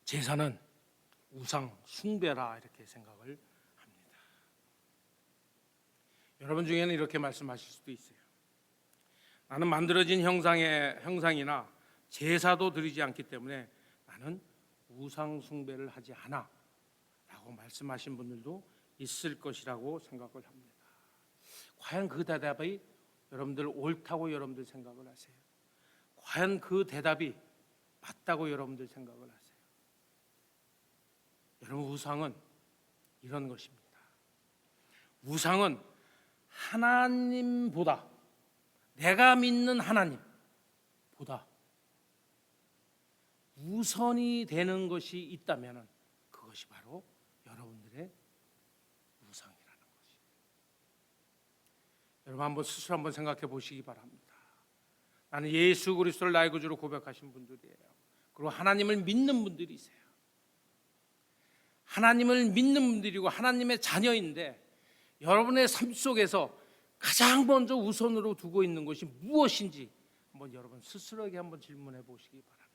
제사는 우상 숭배라 이렇게 생각을 합니다. 여러분 중에는 이렇게 말씀하실 수도 있어요. 나는 만들어진 형상이나 제사도 드리지 않기 때문에 나는 우상 숭배를 하지 않아 라고 말씀하신 분들도 있을 것이라고 생각을 합니다. 과연 그 대답이 여러분들 옳다고 여러분들 생각을 하세요? 과연 그 대답이 맞다고 여러분들 생각을 하세요? 여러분, 우상은 이런 것입니다. 우상은 하나님보다, 내가 믿는 하나님보다 우선이 되는 것이 있다면 그것이 바로 여러분들의 우상이라는 것이에요. 여러분 한번 스스로 한번 생각해 보시기 바랍니다. 나는 예수 그리스도를 나의 구주로 고백하신 분들이에요. 그리고 하나님을 믿는 분들이세요. 하나님을 믿는 분들이고 하나님의 자녀인데 여러분의 삶 속에서 가장 먼저 우선으로 두고 있는 것이 무엇인지 한번 여러분 스스로에게 한번 질문해 보시기 바랍니다.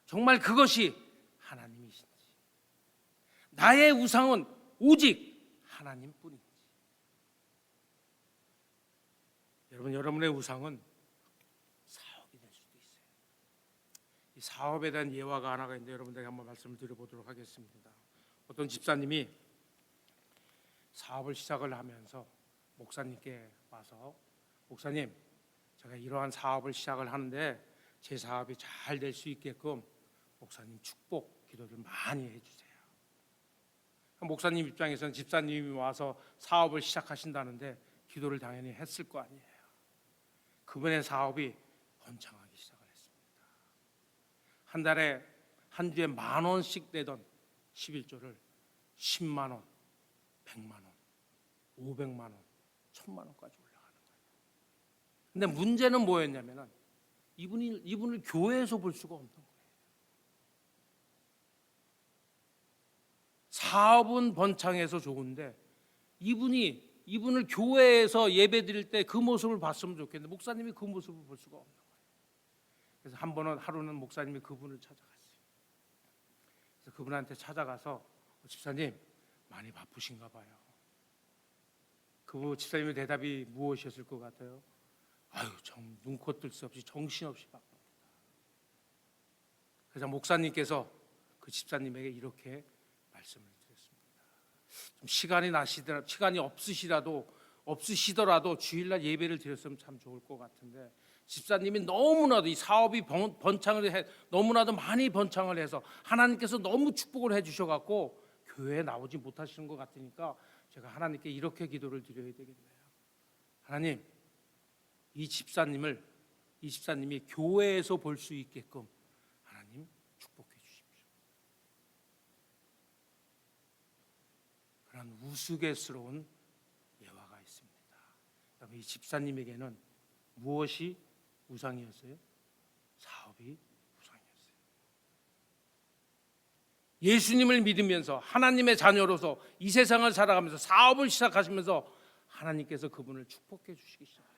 정말 그것이 하나님이신지, 나의 우상은 오직 하나님뿐인지. 여러분의 우상은 사업이 될 수도 있어요. 이 사업에 대한 예화가 하나가 있는데 여러분들에게 한번 말씀을 드려보도록 하겠습니다. 어떤 집사님이 사업을 시작을 하면서 목사님께 와서, 목사님, 제가 이러한 사업을 시작을 하는데 제 사업이 잘 될 수 있게끔 목사님 축복 기도를 많이 해주세요. 목사님 입장에서는 집사님이 와서 사업을 시작하신다는데 기도를 당연히 했을 거 아니에요. 그분의 사업이 번창하기 시작을 했습니다. 한 달에 한 주에 10,000원씩 내던 11조를 10만 원, 100만 원, 500만 원, 1,000만 원까지 올라가는 거예요. 근데 문제는 뭐였냐면은 이분을 교회에서 볼 수가 없는 거예요. 사업은 번창해서 좋은데 이분을 교회에서 예배 드릴 때 그 모습을 봤으면 좋겠는데 목사님이 그 모습을 볼 수가 없는 거예요. 그래서 하루는 목사님이 그분을 찾아갔어요. 그래서 그분한테 찾아가서 집사님 많이 바쁘신가 봐요. 그 집사님의 대답이 무엇이었을 것 같아요? 아유, 눈코 뜰 수 없이 정신없이 바쁩니다. 그래서 목사님께서 그 집사님에게 이렇게 말씀을 드렸습니다. 좀 시간이 없으시더라도 주일날 예배를 드렸으면 참 좋을 것 같은데 집사님이 너무나도 이 사업이 너무나도 많이 번창을 해서 하나님께서 너무 축복을 해주셔갖고 교회에 나오지 못하시는 것 같으니까 제가 하나님께 이렇게 기도를 드려야 되겠네요. 하나님, 이 집사님이 교회에서 볼 수 있게끔 하나님 축복해 주십시오. 그런 우스갯스러운 예화가 있습니다. 여러분, 이 집사님에게는 무엇이 우상이었어요? 사업이 우상이었어요. 예수님을 믿으면서 하나님의 자녀로서 이 세상을 살아가면서 사업을 시작하시면서 하나님께서 그분을 축복해 주시기 시작했어요.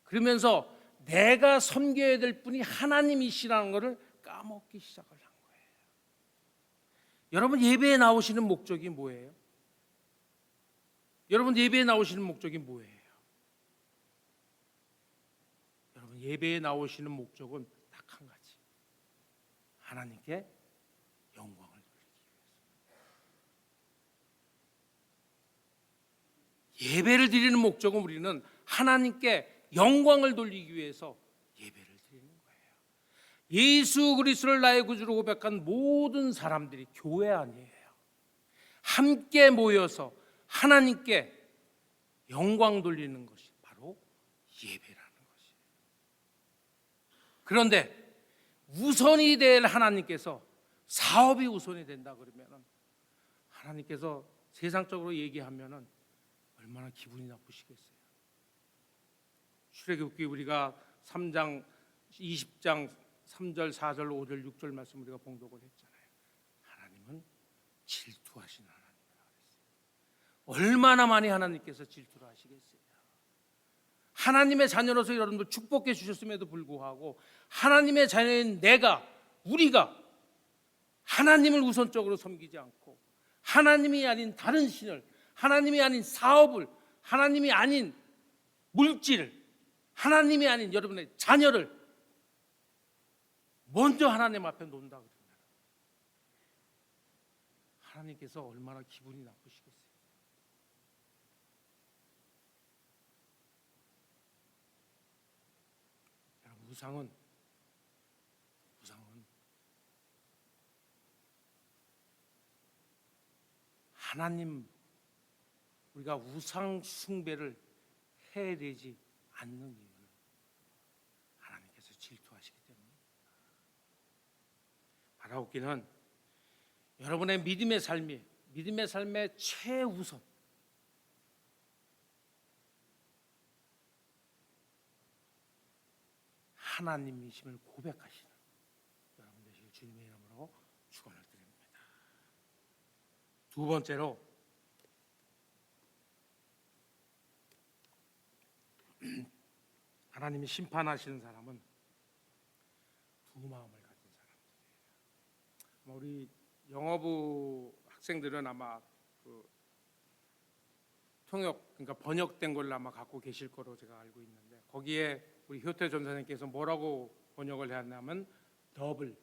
그러면서 내가 섬겨야 될 분이 하나님이시라는 것을 까먹기 시작을 한 거예요. 여러분, 예배에 나오시는 목적이 뭐예요? 여러분, 예배에 나오시는 목적이 뭐예요? 여러분, 예배에 나오시는 목적은 딱 한 가지. 하나님께 영광을 돌리기 위해서. 예배를 드리는 목적은 우리는 하나님께 영광을 돌리기 위해서 예배를 드리는 거예요. 예수 그리스도를 나의 구주로 고백한 모든 사람들이 교회 아니에요. 함께 모여서 하나님께 영광 돌리는 것이 바로 예배라는 것이에요. 그런데 우선이 될 하나님께서 사업이 우선이 된다 그러면 하나님께서 세상적으로 얘기하면 얼마나 기분이 나쁘시겠어요. 출애굽기 우리가 3장 20장 3절 4절 5절 6절 말씀 우리가 봉독을 했잖아요. 하나님은 질투하신 하나님이라고 그랬어요. 얼마나 많이 하나님께서 질투를 하시겠어요. 하나님의 자녀로서 여러분들 축복해 주셨음에도 불구하고 하나님의 자녀인 우리가 하나님을 우선적으로 섬기지 않고 하나님이 아닌 다른 신을, 하나님이 아닌 사업을, 하나님이 아닌 물질을, 하나님이 아닌 여러분의 자녀를 먼저 하나님 앞에 놓는다 그러면 하나님께서 얼마나 기분이 나쁘시겠어요. 여러분, 우상은 하나님, 우리가 우상 숭배를 해야 되지 않는 이유는 하나님께서 질투하시기 때문입니다. 바라옵기는 여러분의 믿음의 삶의 최우선, 하나님이심을 고백하시는 여러분 되시길 주님의 이름으로 축원을 드립니다. 두 번째로 하나님이 심판하시는 사람은 두 마음을 가진 사람들이에요. 우리 영어부 학생들은 아마 그 통역, 그러니까 번역된 걸 아마 갖고 계실 거로 제가 알고 있는데, 거기에 우리 효태 전사님께서 뭐라고 번역을 했냐면 더블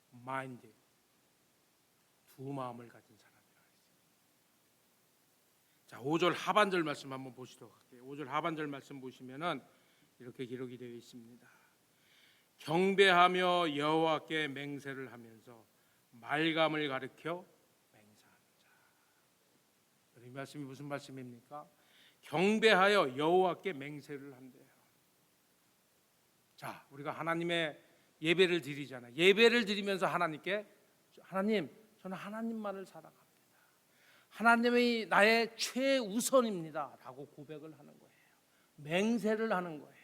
마인드, 두 마음을 가진 사람이라고 했습니다. 자, 5절 하반절 말씀 한번 보시도록 할게요. 5절 하반절 말씀 보시면은 이렇게 기록이 되어 있습니다. 경배하며 여호와께 맹세를 하면서 말감을 가르쳐 맹세하는 자. 이 말씀이 무슨 말씀입니까? 경배하여 여호와께 맹세를 한대요. 자, 우리가 하나님의 예배를 드리잖아요. 예배를 드리면서 하나님께, 하나님, 저는 하나님만을 사랑합니다. 하나님이 나의 최우선입니다 라고 고백을 하는 거예요. 맹세를 하는 거예요.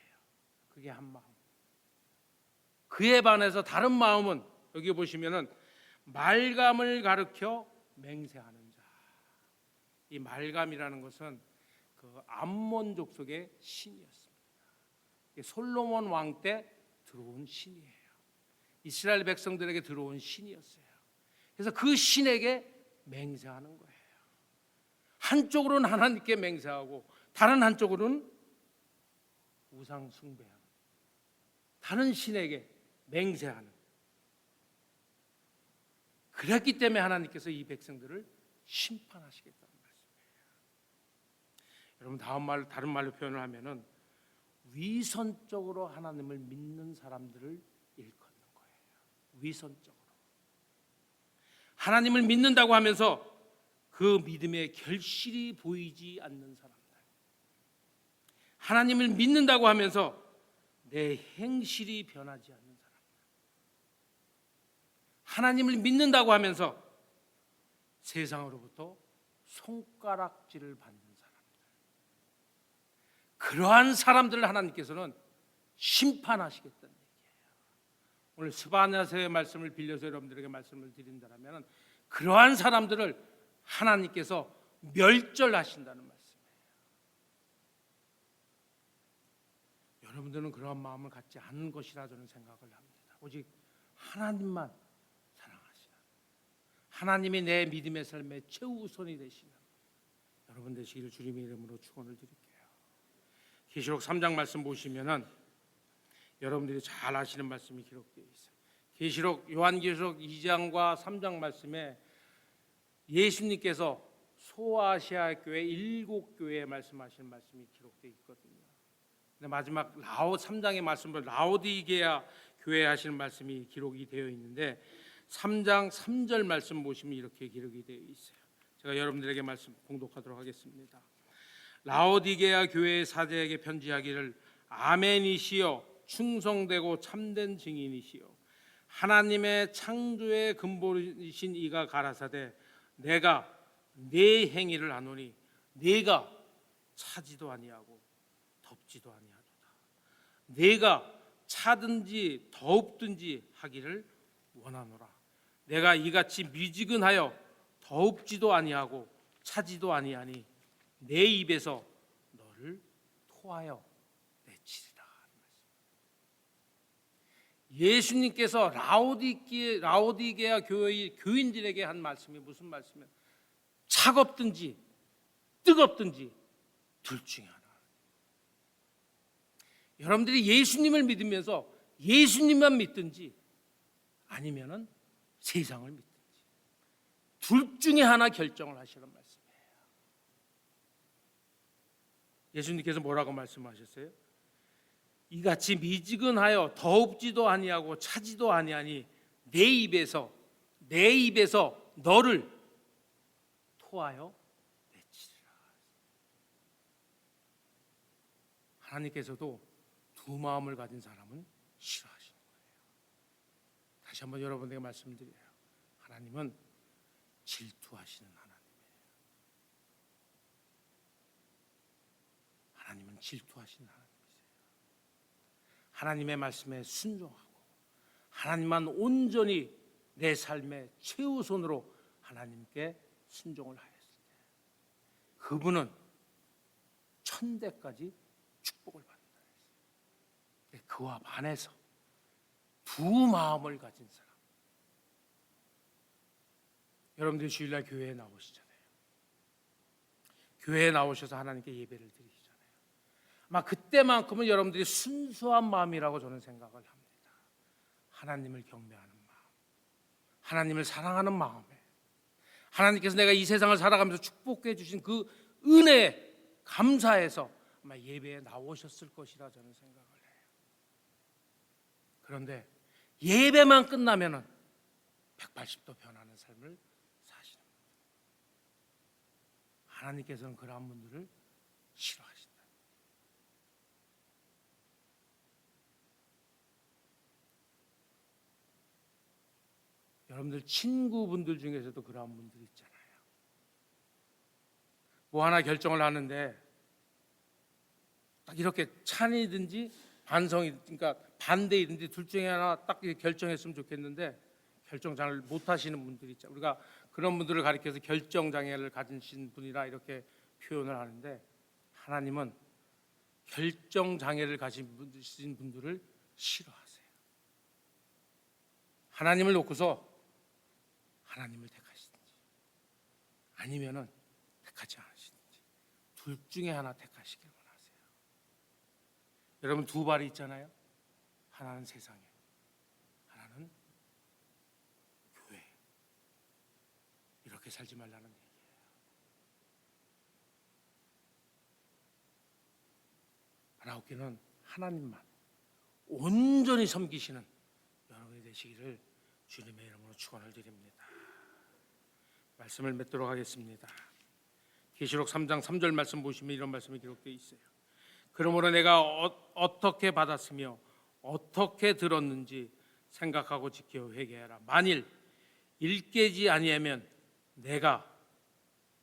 그게 한 마음. 그에 반해서 다른 마음은 여기 보시면은 말감을 가르쳐 맹세하는 자. 이 말감이라는 것은 그 암몬 족속의 신이었습니다. 솔로몬 왕 때 들어온 신이에요. 이스라엘 백성들에게 들어온 신이었어요. 그래서 그 신에게 맹세하는 거예요. 한쪽으로는 하나님께 맹세하고 다른 한쪽으로는 우상 숭배하는, 다른 신에게 맹세하는. 그랬기 때문에 하나님께서 이 백성들을 심판하시겠다는 말씀이에요. 여러분, 다른 말로 표현을 하면은 위선적으로 하나님을 믿는 사람들을 일컫는 거예요. 위선적으로 하나님을 믿는다고 하면서 그 믿음의 결실이 보이지 않는 사람들, 하나님을 믿는다고 하면서 내 행실이 변하지 않는 사람들, 하나님을 믿는다고 하면서 세상으로부터 손가락질을 받는 사람들, 그러한 사람들을 하나님께서는 심판하시겠다는 얘기예요. 오늘 스바냐서의 말씀을 빌려서 여러분들에게 말씀을 드린다면 그러한 사람들을 하나님께서 멸절하신다는 말씀이에요. 여러분들은 그러한 마음을 갖지 않는 것이라 저는 생각을 합니다. 오직 하나님만 사랑하시는, 하나님이 내 믿음의 삶의 최우선이 되시는 여러분 되시기를 주님의 이름으로 축원을 드릴게요. 계시록 3장 말씀 보시면은 여러분들이 잘 아시는 말씀이 기록되어 있어요. 요한계시록 2장과 3장 말씀에 예수님께서 소아시아 교회 7교회에 말씀하시는 말씀이 기록되어 있거든요. 근데 마지막 3장의 말씀으로 라오디게아 교회에 하시는 말씀이 기록이 되어 있는데 3장 3절 말씀 보시면 이렇게 기록이 되어 있어요. 제가 여러분들에게 말씀 봉독하도록 하겠습니다. 라오디게아 교회의 사제에게 편지하기를 아멘이시여 충성되고 참된 증인이시여 하나님의 창조의 근본이신 이가 가라사대 내가 네 행위를 아노니 네가 차지도 아니하고 덥지도 아니하도다. 네가 차든지 더웁든지 하기를 원하노라. 내가 이같이 미지근하여 더웁지도 아니하고 차지도 아니하니 내 입에서 너를 토하여 내치리라. 예수님께서 라오디게아 교회의 교인들에게 한 말씀이 무슨 말씀이에요? 차갑든지 뜨겁든지 둘 중에 하나. 여러분들이 예수님을 믿으면서 예수님만 믿든지 아니면은 세상을 믿든지 둘 중에 하나 결정을 하시는 말씀이에요. 예수님께서 뭐라고 말씀하셨어요? 이같이 미지근하여 더웁지도 아니하고 차지도 아니하니 내 입에서 너를 토하여 내치리라. 하나님께서도 두 마음을 가진 사람은 싫어하시는 거예요. 다시 한번 여러분에게 말씀드려요. 하나님은 질투하시는 하나님이에요. 하나님은 질투하시는 하나님이세요. 하나님의 말씀에 순종하고 하나님만 온전히 내 삶의 최우선으로 하나님께 순종을 하였을 때 그분은 천대까지 축복을 받는다. 그와 반해서 두 마음을 가진 사람, 여러분들이 주일날 교회에 나오시잖아요. 교회에 나오셔서 하나님께 예배를 드리시잖아요. 아마 그때만큼은 여러분들이 순수한 마음이라고 저는 생각을 합니다. 하나님을 경배하는 마음, 하나님을 사랑하는 마음에 하나님께서 내가 이 세상을 살아가면서 축복해 주신 그 은혜에 감사해서 아마 예배에 나오셨을 것이라 저는 생각을 해요. 그런데 예배만 끝나면은 180도 변하는 삶을 사시는 분들, 하나님께서는 그러한 분들을 싫어하신다. 여러분들 친구분들 중에서도 그러한 분들 있잖아요. 뭐 하나 결정을 하는데 딱 이렇게 찬이든지 반성이, 그러니까 반대이든지 둘 중에 하나 딱 결정했으면 좋겠는데 결정 잘 못하시는 분들이 있잖아요. 우리가 그런 분들을 가리켜서 결정 장애를 가지신 분이라 이렇게 표현을 하는데, 하나님은 결정 장애를 가진 분들을 싫어하세요. 하나님을 놓고서 하나님을 택하시든지 아니면은 택하지 않으시든지 둘 중에 하나 택하시길 원하세요. 여러분 두 발이 있잖아요. 하나는 세상에, 하나는 교회. 이렇게 살지 말라는 얘기예요. 하나님께는 하나님만 온전히 섬기시는 여러분이 되시기를 주님의 이름으로 축원을 드립니다. 말씀을 맺도록 하겠습니다. 계시록 3장 3절 말씀 보시면 이런 말씀이 기록되어 있어요. 그러므로 내가 어떻게 받았으며 어떻게 들었는지 생각하고 지켜 회개하라. 만일 일깨지 아니하면 내가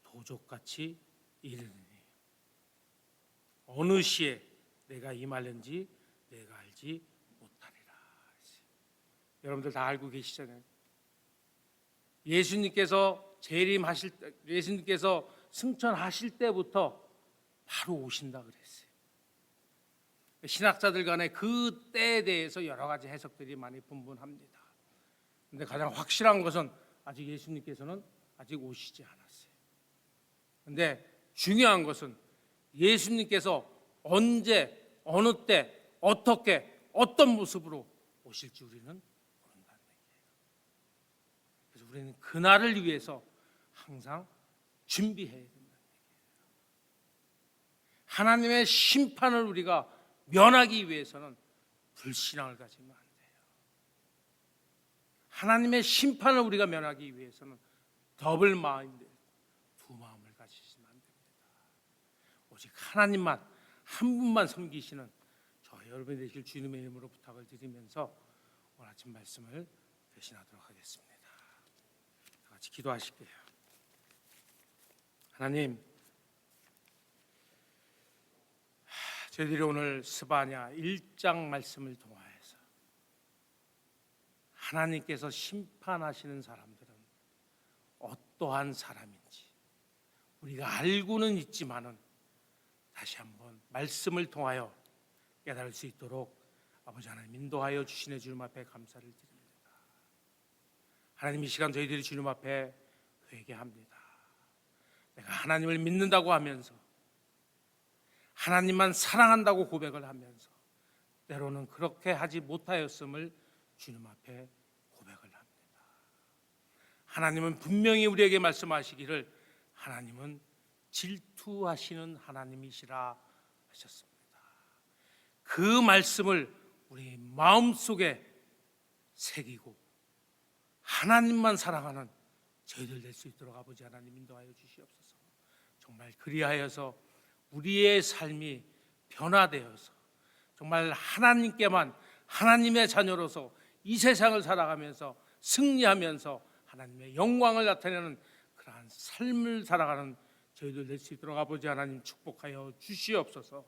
도적같이 이르느니 어느 시에 내가 임하는지 내가 알지 못하리라. 여러분들 다 알고 계시잖아요. 예수님께서 재림하실 때, 예수님께서 승천하실 때부터 바로 오신다 그랬어요. 신학자들 간에 그 때에 대해서 여러 가지 해석들이 많이 분분합니다. 그런데 가장 확실한 것은 아직 예수님께서는 아직 오시지 않았어요. 그런데 중요한 것은 예수님께서 언제, 어느 때, 어떻게, 어떤 모습으로 오실지 우리는 모른다는 얘기예요. 그래서 우리는 그날을 위해서 항상 준비해야 된다는 얘기예요. 하나님의 심판을 우리가 면하기 위해서는 불신앙을 가지면 안 돼요. 하나님의 심판을 우리가 면하기 위해서는 더블 마인드, 두 마음을 가지시면 안 됩니다. 오직 하나님만, 한 분만 섬기시는 저 여러분이 되실 주님의 이름으로 부탁을 드리면서 오늘 아침 말씀을 대신하도록 하겠습니다. 다 같이 기도하실게요. 하나님, 저희들이 오늘 스바냐 1장 말씀을 통하여서 하나님께서 심판하시는 사람들은 어떠한 사람인지 우리가 알고는 있지만은 다시 한번 말씀을 통하여 깨달을 수 있도록 아버지 하나님 인도하여 주시네 주님 앞에 감사를 드립니다. 하나님, 이 시간 저희들이 주님 앞에 회개합니다. 내가 하나님을 믿는다고 하면서 하나님만 사랑한다고 고백을 하면서 때로는 그렇게 하지 못하였음을 주님 앞에 고백을 합니다. 하나님은 분명히 우리에게 말씀하시기를 하나님은 질투하시는 하나님이시라 하셨습니다. 그 말씀을 우리 마음속에 새기고 하나님만 사랑하는 저희들 될 수 있도록 아버지 하나님 인도하여 주시옵소서. 정말 그리하여서 우리의 삶이 변화되어서 정말 하나님께만, 하나님의 자녀로서 이 세상을 살아가면서 승리하면서 하나님의 영광을 나타내는 그러한 삶을 살아가는 저희들 될 수 있도록 아버지 하나님 축복하여 주시옵소서.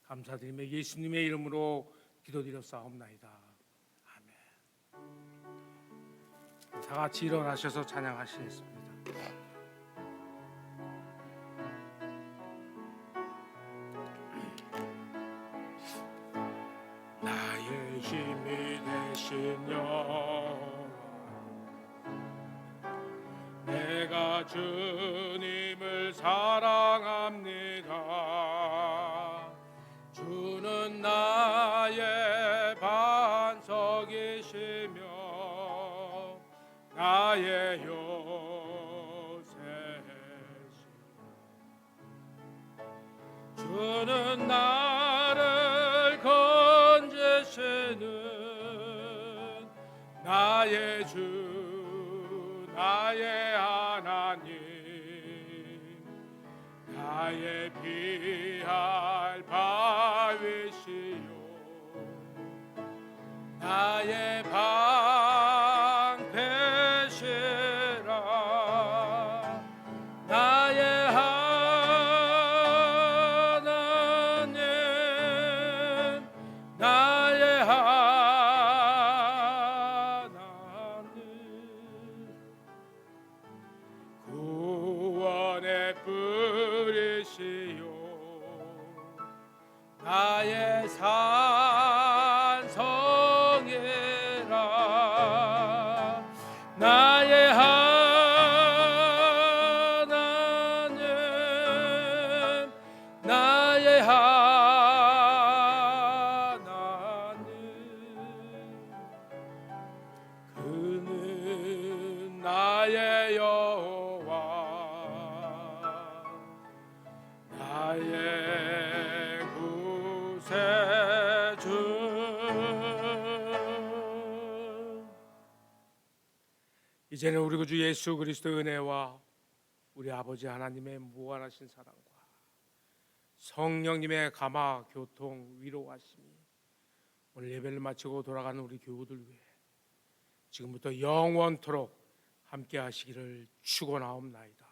감사드리며 예수님의 이름으로 기도드렸사옵나이다. 아멘. 다 같이 일어나셔서 찬양하시겠습니다. 나의 힘이 되신 여호와, 내가 주님을 사랑합니다. 주는 나의 반석이시며 나의 요새시. 주는 나를 건지시는 나의 주, 나의 하나님, 나의 피할 바위시요, 나의 방패시라. 나의 하나님, 나의 하나님, 구원의 뿌리시요, 나의 산성이라. 나의 하나님, 나의 하나님, 그는 나의 여호와, 나의 구세주. 이제는 우리 구주 예수 그리스도의 은혜와 우리 아버지 하나님의 무한하신 사랑과 성령님의 감화 교통 위로하심이 오늘 예배를 마치고 돌아가는 우리 교우들 위해 지금부터 영원토록 함께 하시기를 축원하옵나이다.